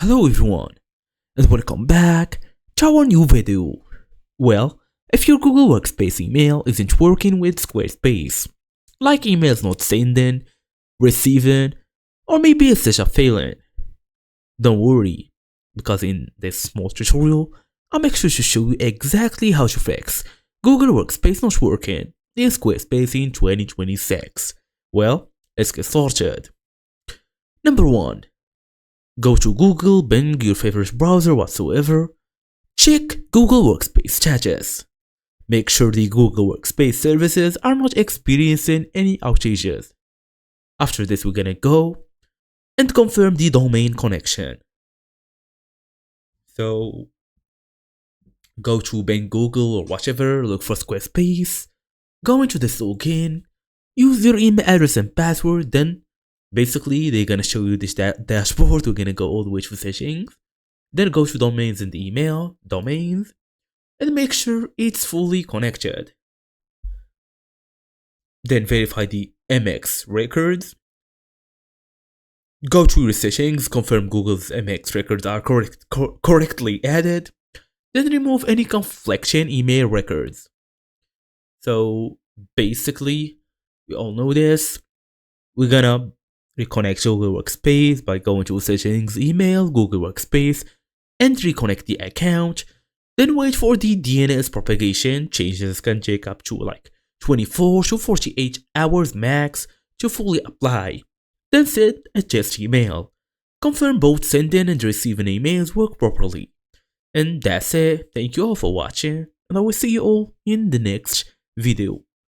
Hello everyone, and welcome back to our new video. Well, if your Google Workspace email isn't working with Squarespace, like emails not sending, receiving, or maybe it's just a failing, don't worry, because in this small tutorial, I'll make sure to show you exactly how to fix Google Workspace not working in Squarespace in 2026. Well, let's get started. Number 1. Go to Google, Bing, your favorite browser whatsoever. Check Google Workspace status. Make sure the Google Workspace services are not experiencing any outages. After this, we're gonna go and confirm the domain connection. So, go to Bing, Google, or whatever, look for Squarespace. Go into this login, use your email address and password, then basically, they're gonna show you this dashboard. We're gonna go all the way to settings. Then go to domains in the email, domains, and make sure it's fully connected. Then verify the MX records. Go to your settings, confirm Google's MX records are correctly added. Then remove any confliction email records. So basically, we all know this. We're gonna reconnect Google Workspace by going to settings, email, Google Workspace, and reconnect the account. Then wait for the DNS propagation. Changes can take up to like 24 to 48 hours max to fully apply. Then send a test email. Confirm both sending and receiving emails work properly. And that's it. Thank you all for watching, and I will see you all in the next video.